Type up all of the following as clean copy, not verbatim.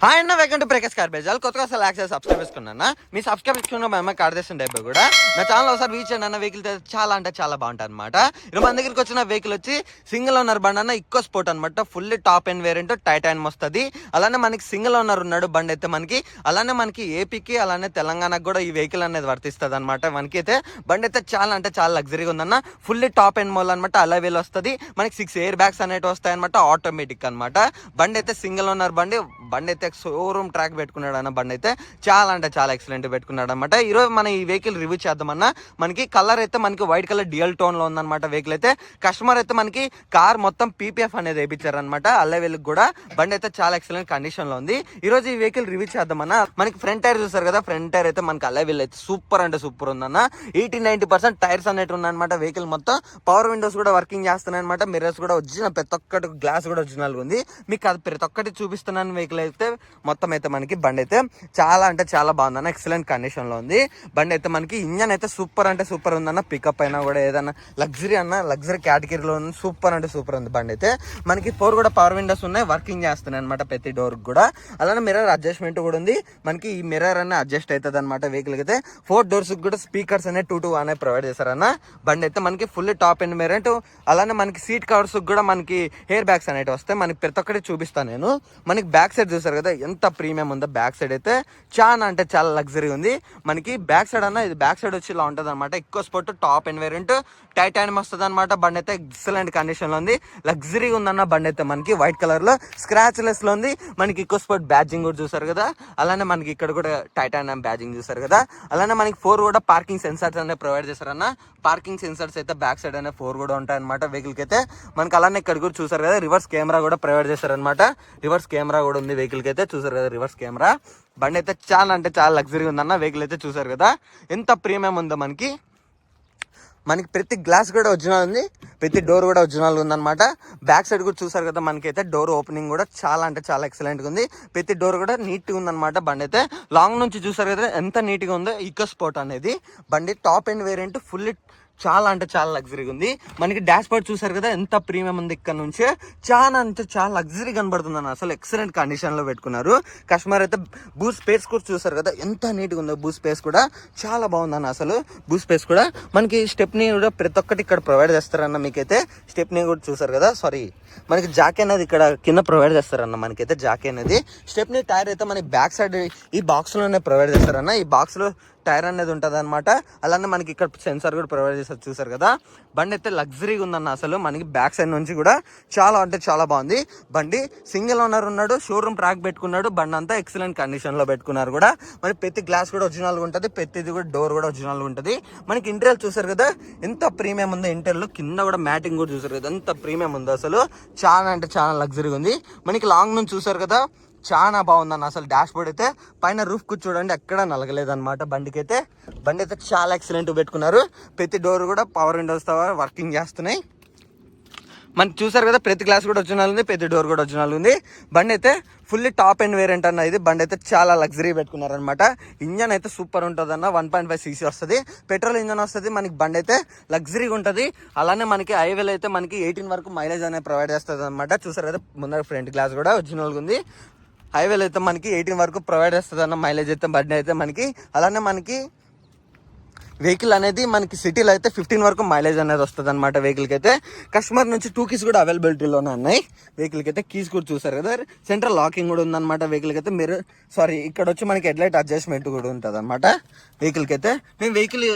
Hi అన్న, welcome to Prakash car Bazaar. కొత్తగా అసలు యాక్సెస్ సబ్స్క్రైబ్ చేసుకున్నా. మీ సబ్స్క్రైబ్ చేసుకున్న మా అమ్మాయి కార్ చేసిన డబ్బు కూడా నా ఛానల్ ఒకసారి రీచ్ అయినా వెహికల్ చాలా అంటే చాలా బాగుంటుంది అనమాట. ఇప్పుడు మన దగ్గరికి వచ్చిన వెహికల్ వచ్చి సింగిల్ ఓనర్ బండి అన్న, ఇక్కో స్పోర్ట్ అనమాట. Full top and variant Titan వస్తుంది. అలానే మనకి సింగిల్ ఓనర్ ఉన్నాడు బండి అయితే మనకి. అలానే మనకి ఏపీకి అలానే తెలంగాణకు కూడా ఈ వెహికల్ అనేది వర్తిస్తుంది అనమాట. మనకి అయితే బండి అయితే చాలా అంటే చాలా లగ్జరీగా ఉందన్న. ఫుల్ టాప్ అండ్ మోల్ అనమాట. అలవేల్ వస్తుంది మనకి 6 ఎయిర్ బ్యాగ్స్ అనేవి వస్తాయి అనమాట. ఆటోమేటిక్ అనమాట. బండి అయితే సింగిల్ ఓనర్ బండి అయితే షోరూమ్ ట్రాక్ పెట్టుకున్నాడు అన్న. బండి అయితే చాలా అంటే చాలా ఎక్సలెంట్ పెట్టుకున్నాడు అనమాట. ఈరోజు మనం ఈ వెహికల్ రివ్యూ చేద్దామన్నా. మనకి కలర్ అయితే మనకి వైట్ కలర్ డ్యూయల్ టోన్ లో ఉందన్నమాట. వెహికల్ అయితే కస్టమర్ అయితే మనకి కార్ మొత్తం పీపీఎఫ్ అనేది వేయించారు అనమాట. అల్లెవెల్కి కూడా బండి అయితే చాలా ఎక్సలెంట్ కండిషన్ లో ఉంది. ఈ రోజు ఈ వెహికల్ రివ్యూ చేద్దామన్నా. మనకి ఫ్రంట్ టైర్ చూసారు కదా, ఫ్రంట్ టైర్ అయితే మనకి అల్లెవెల్ అయితే సూపర్ అంటే సూపర్ ఉందన్న. 80-90% టైర్స్ అనేవి ఉన్నాయన్నమాట. వెహికల్ మొత్తం పవర్ విండోస్ కూడా వర్కింగ్ చేస్తున్నాయి అనమాట. మిర్రర్స్ కూడా ఒరిజినల్, ప్రతి ఒక్కటి గ్లాస్ కూడా ఒరిజినల్ ఉంది. మీకు అది ప్రతి ఒక్కటి చూపిస్తున్నాను. వెహికల్ అయితే మొత్తం అయితే మనకి బండి అయితే చాలా అంటే చాలా బాగుందన్న. ఎక్సలెంట్ కండిషన్ లో ఉంది బండి అయితే మనకి. ఇంజన్ అయితే సూపర్ అంటే సూపర్ ఉందన్న. పికప్ అయినా కూడా ఏదన్నా లగ్జరీ అన్న, లగ్జరీ కేటగిరీలో ఉంది. సూపర్ అంటే సూపర్ ఉంది బండి అయితే మనకి. 4 కూడా పవర్ విండోస్ ఉన్నాయి, వర్కింగ్ చేస్తున్నాయి అనమాట ప్రతి డోర్ కూడా. అలానే మిర్రర్ అడ్జస్ట్మెంట్ కూడా ఉంది మనకి. ఈ మిర్రర్ అనే అడ్జస్ట్ అవుతుంది అనమాట. వెహికల్ అయితే 4 డోర్స్ కూడా స్పీకర్స్ అనే 2 అనే ప్రొవైడ్ చేశారన్న. బండి అయితే మనకి ఫుల్ టాప్ అండ్ మిర్రర్. అలానే మనకి సీట్ కవర్స్ కూడా మనకి హెయిర్ బ్యాగ్స్ అనేవి వస్తాయి. మనకి ప్రతి ఒక్కటి చూపిస్తాను నేను. మనకి బ్యాక్ సైడ్ చూసారు కదా ఎంత ప్రీమియం ఉందో. బ్యాక్ సైడ్ అయితే చాలా అంటే చాలా లగ్జరీ ఉంది మనకి. బ్యాక్ సైడ్ అన్న, ఇది బ్యాక్ సైడ్ వచ్చి ఇలా ఉంటుంది అనమాట. ఎక్కువ sport top and variant titanium వస్తుంది అనమాట. బండి అయితే ఎక్సలెంట్ కండిషన్ లో ఉంది, లగ్జరీగా ఉందన్న. బండి అయితే మనకి వైట్ కలర్ లో స్క్రాచ్ లెస్ లో ఉంది. మనకి ఎక్కువ స్పోర్ట్ బ్యాడ్జింగ్ కూడా చూసారు కదా. అలానే మనకి ఇక్కడ కూడా టైటానియం బ్యాడ్జింగ్ చూసారు కదా. అలానే మనకి 4 కూడా పార్కింగ్ సెన్సార్స్ అనేవి ప్రొవైడ్ చేశారన్న. పార్కింగ్ సెన్సార్స్ అయితే బ్యాక్ సైడ్ అనే 4 కూడా ఉంటాయి అనమాట వెహికల్ కి అయితే మనకి. అలానే ఇక్కడ కూడా చూసారు కదా, రివర్స్ కెమెరా కూడా ప్రొవైడ్ చేశారనమాట. రివర్స్ కెమెరా కూడా ఉంది వెహికల్ కి అయితే. చూసారు కదా రివర్స్ కెమెరా. బండి అయితే చాలా అంటే చాలా లగ్జరీ ఉందన్న. వెహికల్ అయితే చూసారు కదా ఎంత ప్రీమియం ఉందో మనకి. ప్రతి గ్లాస్ కూడా ఒరిజినల్ ఉంది, ప్రతి డోర్ కూడా ఒరిజినల్ ఉందన్నమాట. బ్యాక్ సైడ్ కూడా చూసారు కదా, మనకైతే డోర్ ఓపెనింగ్ కూడా చాలా అంటే చాలా ఎక్సలెంట్గా ఉంది. ప్రతి డోర్ కూడా నీట్గా ఉందన్నమాట. బండి అయితే లాంగ్ నుంచి చూసారు కదా ఎంత నీట్గా ఉందో. ఈకో స్పోర్ట్ అనేది బండి టాప్ అండ్ వేరియంట్ ఫుల్ చాలా అంటే చాలా లగ్జరీగా ఉంది మనకి. డాష్ బోర్డ్ చూసారు కదా ఎంత ప్రీమియం ఉంది. ఇక్కడ నుంచి చాలా అంటే చాలా లగ్జరీ కనబడుతుంది అన్న. అసలు ఎక్సలెంట్ కండిషన్ లో పెట్టుకున్నారు కస్టమర్ అయితే. బూట్ స్పేస్ కూడా చూసారు కదా ఎంత నీట్గా ఉందో. బూట్ స్పేస్ కూడా చాలా బాగుందన్న. అసలు బూట్ స్పేస్ కూడా మనకి స్టెప్నీ కూడా ప్రతి ఒక్కటి ఇక్కడ ప్రొవైడ్ చేస్తారన్న. మీకైతే స్టెప్నీ కూడా చూసారు కదా, సారీ మనకి జాకీ అనేది ఇక్కడ కింద ప్రొవైడ్ చేస్తారన్న. మనకైతే జాకీ అనేది. స్టెప్నీ టైర్ అయితే మనకి బ్యాక్ సైడ్ ఈ బాక్స్ లోనే ప్రొవైడ్ చేస్తారన్న. ఈ బాక్స్ లో టైర్ అనేది ఉంటుంది అనమాట. అలానే మనకి ఇక్కడ సెన్సార్ కూడా ప్రొవైడ్ చేస్తారు చూసారు కదా. బండి అయితే లగ్జరీగా ఉందన్న. అసలు మనకి బ్యాక్ సైడ్ నుంచి కూడా చాలా అంటే చాలా బాగుంది బండి. సింగిల్ ఓనర్ ఉన్నాడు, షోరూమ్ ట్రాక్ పెట్టుకున్నాడు. బండి అంతా ఎక్సలెంట్ కండిషన్ లో పెట్టుకున్నారు కూడా. మరి ప్రతి గ్లాస్ కూడా ఒరిజినల్ గా ఉంటుంది, ప్రతిది కూడా డోర్ కూడా ఒరిజినల్ గా ఉంటుంది. మనకి ఇంటీరియర్ చూసారు కదా ఎంత ప్రీమియం ఉందో. ఇంటీరియర్ లో కింద కూడా మ్యాటింగ్ కూడా చూసారు కదా ఎంత ప్రీమియం ఉందో. అసలు చాలా అంటే చాలా లగ్జరీగా ఉంది మనకి. లాంగ్ నుంచి చూసారు కదా చాలా బాగుందన్న. అసలు డాష్ బోర్డ్ అయితే పైన రూఫ్ కు చూడండి ఎక్కడ నలగలేదన్నమాట. బండి అయితే చాలా ఎక్సలెంట్ పెట్టుకున్నారు. ప్రతి డోర్ కూడా పవర్ విండోస్ తో వర్కింగ్ చేస్తున్నాయి. మనకి చూసారు కదా ప్రతి గ్లాస్ కూడా ఒరిజినల్ ఉంది, ప్రతి డోర్ కూడా ఒరిజినల్ ఉంది. బండి అయితే ఫుల్లీ టాప్ అండ్ వేరియంట్ అన్న. ఇది బండి అయితే చాలా లగ్జరీ పెట్టుకున్నారు అనమాట. ఇంజన్ అయితే సూపర్ ఉంటుంది అన్న. 1.5 cc వస్తుంది, పెట్రోల్ ఇంజన్ వస్తుంది మనకి. బండి అయితే లగ్జరీగా ఉంటుంది. అలానే మనకి హైవేలో అయితే మనకి 18 వరకు మైలేజ్ అనేది ప్రొవైడ్ చేస్తుంది అనమాట. చూసారు కదా ముందర ఫ్రంట్ గ్లాస్ కూడా ఒరిజినల్గా ఉంది. హైవేలో అయితే మనకి 18 వరకు ప్రొవైడ్ చేస్తుంది అన్న మైలేజ్ అయితే బండి అయితే మనకి. అలానే మనకి వెహికల్ అనేది మనకి సిటీలో అయితే 15 వరకు మైలేజ్ అనేది వస్తుంది అనమాట. వెహికల్కి అయితే కస్టమర్ నుంచి 2 keys కూడా అవైలబిలిటీలోనే ఉన్నాయి. వెహికల్కి అయితే కీస్ కూడా చూసారు కదా, సెంట్రల్ లాకింగ్ కూడా ఉందన్నమాట. వెహికల్కి అయితే మీరు ఇక్కడ వచ్చి మనకి హెడ్లైట్ అడ్జస్ట్మెంట్ కూడా ఉంటుంది అనమాట. వెహికల్కి అయితే నేను వెహికల్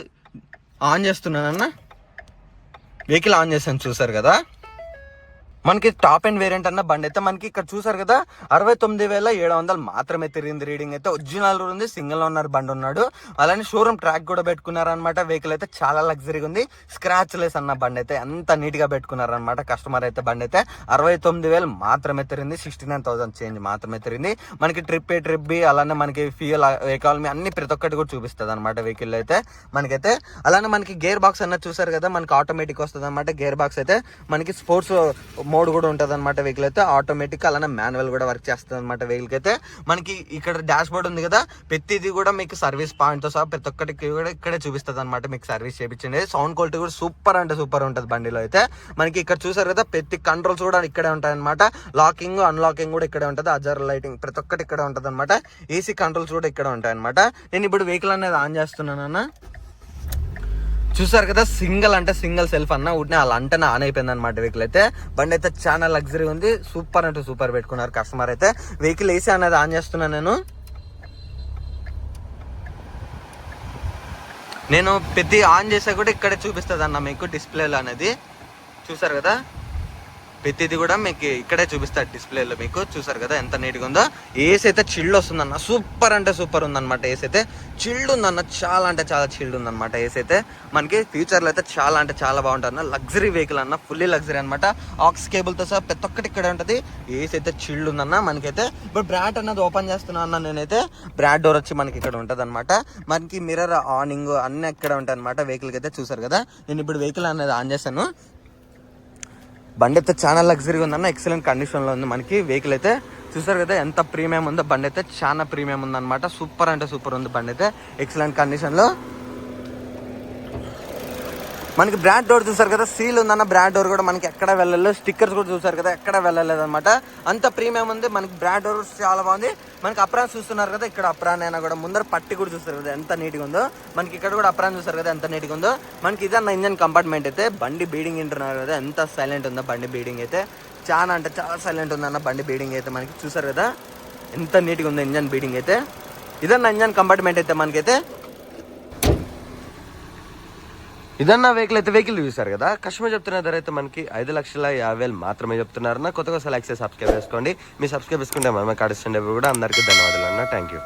ఆన్ చేస్తున్నానన్న. వెహికల్ ఆన్ చేశాను చూసారు కదా. మనకి టాప్ అండ్ వేరియంట్ అన్న. బండి అయితే మనకి ఇక్కడ చూసారు కదా 69,700 మాత్రమే తిరిగింది. రీడింగ్ అయితే ఒరిజినల్ ఉంది. సింగిల్ ఓనర్ బండి ఉన్నాడు. అలానే షోరూమ్ ట్రాక్ కూడా పెట్టుకున్నారనమాట. వెహికల్ అయితే చాలా లగ్జరీగా ఉంది, స్క్రాచ్ లెస్ అన్న. బండి అయితే అంత నీట్ గా పెట్టుకున్నారనమాట కస్టమర్ అయితే. బండి అయితే 69,000 మాత్రమే తిరిగింది. 69,000 చేంజ్ మాత్రమే తిరిగింది మనకి. ట్రిప్ బి అలానే మనకి ఫ్యూయల్ ఎకానమీ అన్ని ప్రతి ఒక్కటి కూడా చూపిస్తుంది అనమాట వెహికల్ అయితే మనకైతే. అలానే మనకి గేర్ బాక్స్ అన్నది చూసారు కదా మనకి ఆటోమేటిక్ వస్తుంది అనమాట. గేర్ బాక్స్ అయితే మనకి స్పోర్ట్స్ మోడ్ కూడా ఉంటుంది అనమాట వెహికల్ అయితే, ఆటోమేటిక్ అలానే మాన్యువల్ కూడా వర్క్ చేస్తుంది అనమాట వెహికల్ అయితే. మనకి ఇక్కడ డాష్ బోర్డ్ ఉంది కదా, ప్రతిది కూడా మీకు సర్వీస్ పాయింట్ తో సహా ప్రతి ఒక్కటికి కూడా ఇక్కడే చూపిస్తుంది అనమాట మీకు సర్వీస్ చేయించింది. సౌండ్ క్వాలిటీ కూడా సూపర్ అంటే సూపర్ ఉంటుంది బండిలో అయితే. మనకి ఇక్కడ చూసారు కదా, ప్రతి కంట్రోల్స్ కూడా ఇక్కడే ఉంటాయి అనమాట. లాకింగ్ అన్లాకింగ్ కూడా ఇక్కడే ఉంటుంది, అజర్ లైటింగ్ ప్రతి ఒక్కటి ఇక్కడే ఉంటుంది అనమాట. ఏసీ కంట్రోల్స్ కూడా ఇక్కడ ఉంటాయి అనమాట. నేను ఇప్పుడు వెహికల్ అనేది ఆన్ చేస్తున్నానన్న, చూసారు కదా, సింగిల్ అంటే సింగిల్ సెల్ఫ్ అన్న ఉంటే అలా అంటేనే ఆన్ అయిపోయింది అనమాట వెహికల్ అయితే. బండి అయితే చాలా లగ్జరీ ఉంది, సూపర్ అంటే సూపర్ పెట్టుకున్నారు కస్టమర్ అయితే. వెహికల్ ఏసీ అనేది ఆన్ చేస్తున్నాను నేను ప్రతి ఆన్ చేసా కూడా ఇక్కడే చూపిస్తుంది అన్న మీకు డిస్ప్లేలో అనేది. చూసారు కదా, ప్రతిది కూడా మీకు ఇక్కడే చూపిస్తారు డిస్ప్లేలో మీకు. చూసారు కదా ఎంత నీట్గా ఉందో. ఏసీ అయితే చిల్డ్ వస్తుందన్న, సూపర్ అంటే సూపర్ ఉందన్నమాట. ఏసీ అయితే చిల్డ్ ఉందన్న, చాలా అంటే చాలా చిల్డ్ ఉందన్నమాట ఏసీ అయితే. మనకి ఫ్యూచర్లో అయితే చాలా అంటే చాలా బాగుంటుంది అన్న. లగ్జరీ వెహికల్ అన్న, ఫుల్లీ లగ్జరీ అనమాట. ఆక్స్ కేబుల్తో సహా ప్రతి ఒక్కటి ఇక్కడే ఉంటుంది. ఏసీ అయితే చిల్డ్ ఉందన్న మనకైతే. ఇప్పుడు బ్రాట్ అన్నది ఓపెన్ చేస్తున్నా అన్న నేనైతే. బ్రాట్ డోర్ వచ్చి మనకి ఇక్కడ ఉంటుంది అనమాట. మనకి మిర్రర్ ఆనింగ్ అన్నీ ఇక్కడ ఉంటాయి అనమాట వెహికల్కి అయితే. చూసారు కదా, నేను ఇప్పుడు వెహికల్ అనేది ఆన్ చేశాను. బండి అయితే చాలా లగ్జరీగా ఉందన్న, ఎక్సలెంట్ కండిషన్లో ఉంది మనకి వెహికల్ అయితే. చూసారు కదా ఎంత ప్రీమియం ఉందో బండి అయితే, చాలా ప్రీమియం ఉందన్నమాట. సూపర్ అంటే సూపర్ ఉంది బండి అయితే, ఎక్సలెంట్ కండిషన్లో. మనకి బ్రాండ్ డోర్ చూసారు కదా, సీల్ ఉందన్న. బ్రాండ్ డోర్ కూడా మనకి ఎక్కడ వెళ్ళలేదు, స్టిక్కర్స్ కూడా చూసారు కదా ఎక్కడ వెళ్ళలేదు అనమాట. అంత ప్రీమియం ఉంది మనకి. బ్రాండ్ డోర్ చాలా బాగుంది మనకి. అప్రాన్ చూస్తున్నారు కదా, ఇక్కడ అప్రాన్ అయినా కూడా ముందర పట్టి కూడా చూస్తారు కదా ఎంత నీట్గా ఉందో మనకి. ఇక్కడ కూడా అప్రాన్ చూసారు కదా ఎంత నీట్గా ఉందో మనకి. ఇదన్న ఇంజన్ కంపార్ట్మెంట్ అయితే. బండి బీడింగ్ వింటున్నారు కదా ఎంత సైలెంట్ ఉందో బండి బీడింగ్ అయితే. చాలా అంటే చాలా సైలెంట్ ఉందన్న బండి బీడింగ్ అయితే మనకి. చూసారు కదా ఎంత నీట్గా ఉందో ఇంజన్ బీడింగ్ అయితే. ఇదన్న ఇంజన్ కంపార్ట్మెంట్ అయితే మనకైతే. ఇదన్న వెహికల్ అయితే. వెహికల్ చూసారు కదా, కస్టమర్ చెప్తున్న ధర అయితే మనకి 5,50,000 మాత్రమే చెప్తున్నారు. కొత్తగా సెలెక్ట్ చేసి సబ్స్క్రైబ్ చేసుకోండి. మీ సబ్స్క్రైబ్ చేసుకుంటే మనమే కాడిస్తుండే కూడా. అందరికీ ధన్యవాదాలు అన్న, థ్యాంక్ యూ.